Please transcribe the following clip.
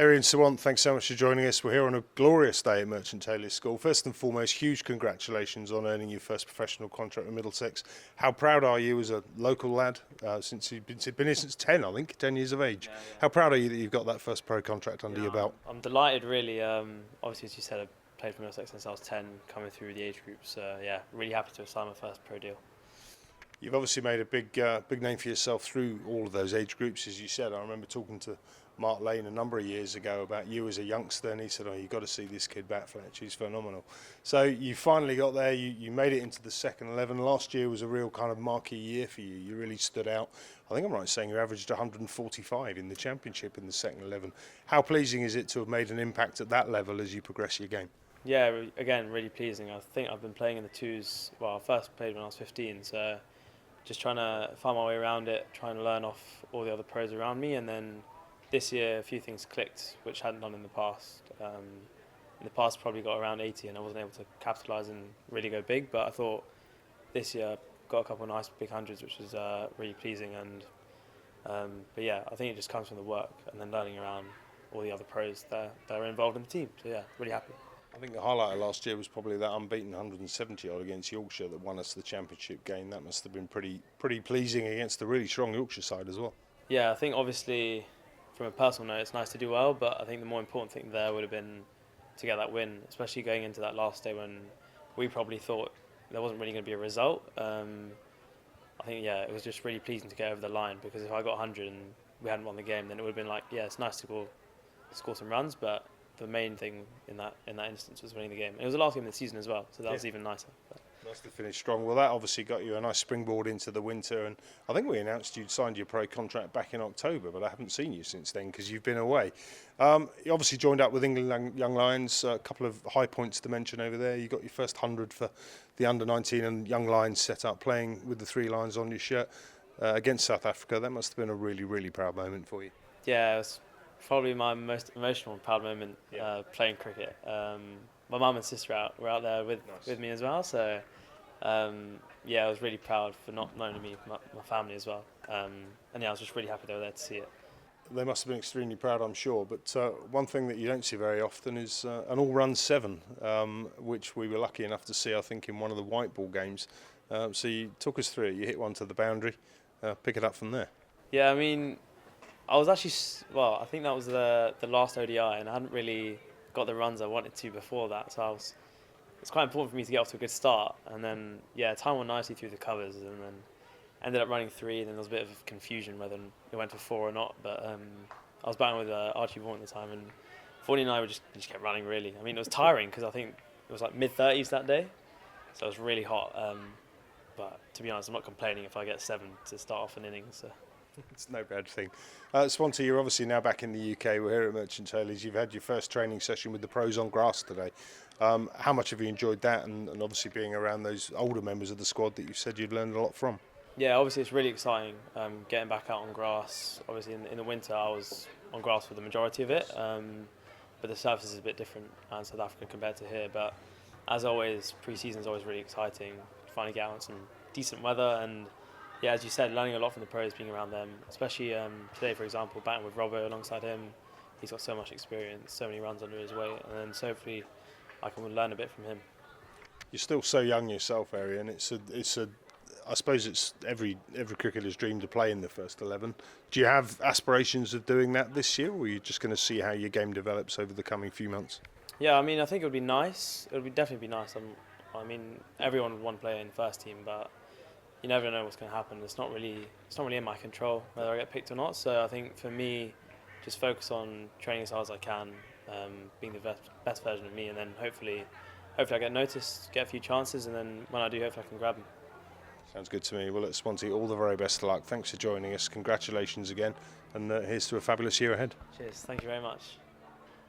Aaryan, Sawant, thanks so much for joining us. We're here on a glorious day at Merchant Taylors School. First and foremost, huge congratulations on earning your first professional contract with Middlesex. How proud are you as a local lad, since you've been here since 10, I think, 10 years of age? Yeah. How proud are you that you've got that first pro contract under your belt? I'm delighted, really. Obviously, as you said, I've played for Middlesex since I was 10, coming through the age groups. Really happy to have signed my first pro deal. You've obviously made a big name for yourself through all of those age groups, as you said. I remember talking to Mark Lane a number of years ago about you as a youngster, and he said, "Oh, you've got to see this kid bat, Fletch. He's phenomenal." So you finally got there. You made it into the second 11. Last year was a real kind of marquee year for you. You really stood out. I think I'm right in saying you averaged 145 in the championship in the second 11. How pleasing is it to have made an impact at that level as you progress your game? Yeah, again, really pleasing. I think I've been playing in the twos. Well, I first played when I was 15, so just trying to find my way around it, trying to learn off all the other pros around me, and then this year a few things clicked which hadn't done in the past. In the past probably got around 80 and I wasn't able to capitalise and really go big, but I thought this year got a couple of nice big hundreds, which was really pleasing. And but yeah, I think it just comes from the work and then learning around all the other pros that are involved in the team. So yeah, really happy. I think the highlight of last year was probably that unbeaten 170 odd against Yorkshire that won us the championship game. That must have been pretty pleasing against a really strong Yorkshire side as well. Yeah, I think obviously from a personal note it's nice to do well, but I think the more important thing there would have been to get that win, especially going into that last day when we probably thought there wasn't really going to be a result. I think it was just really pleasing to get over the line, because if I got 100 and we hadn't won the game, then it would have been like, yeah, it's nice to score some runs, but the main thing in that instance was winning the game. It was the last game of the season as well, so that was even nicer. Nice to finish strong. Well, that obviously got you a nice springboard into the winter, and I think we announced you'd signed your pro contract back in October, but I haven't seen you since then because you've been away. You obviously joined up with England Young Lions, a couple of high points to mention over there. You got your first 100 for the under-19 and Young Lions set up, playing with the 3 lions on your shirt against South Africa. That must have been a really proud moment for you. Yeah, it was probably my most emotional and proud moment playing cricket. My mum and sister were out there with me as well, so I was really proud for not only me, my family as well. I was just really happy they were there to see it. They must have been extremely proud, I'm sure, but one thing that you don't see very often is an all-run 7, which we were lucky enough to see, I think, in one of the white ball games. So you took us through it. You hit one to the boundary, pick it up from there. Yeah, I mean, I was actually, I think that was the last ODI, and I hadn't really got the runs I wanted to before that, so it's quite important for me to get off to a good start. And then, time went nicely through the covers, and then ended up running 3, and then there was a bit of confusion whether it went for 4 or not. But I was batting with Archie Vaughan at the time, and Vaughan and I just kept running, really. I mean, it was tiring because I think it was like mid-30s that day, so it was really hot. But to be honest, I'm not complaining if I get 7 to start off an innings. So. It's no bad thing. Swansea, you're obviously now back in the UK. We're here at Merchant Taylors. You've had your first training session with the pros on grass today. How much have you enjoyed that, and obviously being around those older members of the squad that you said you'd learned a lot from? Yeah, obviously it's really exciting getting back out on grass. Obviously in the winter I was on grass for the majority of it, but the surface is a bit different in South Africa compared to here. But as always, pre-season is always really exciting. Finally get out in some decent weather, and yeah, as you said, learning a lot from the pros, being around them, especially today, for example, batting with Robbo alongside him. He's got so much experience, so many runs under his weight, and then so hopefully I can learn a bit from him. You're still so young yourself, Aaryan. I suppose it's every cricketer's dream to play in the first 11. Do you have aspirations of doing that this year, or are you just going to see how your game develops over the coming few months? Yeah, I mean, I think it would be nice. It would definitely be nice. I mean, everyone would want to play in the first team, but you never know what's going to happen. It's not really in my control whether I get picked or not. So I think for me, just focus on training as hard as I can, being the best version of me, and then hopefully I get noticed, get a few chances, and then when I do, hopefully I can grab them. Sounds good to me. Well, at Swansea, all the very best of luck. Thanks for joining us. Congratulations again, and here's to a fabulous year ahead. Cheers. Thank you very much.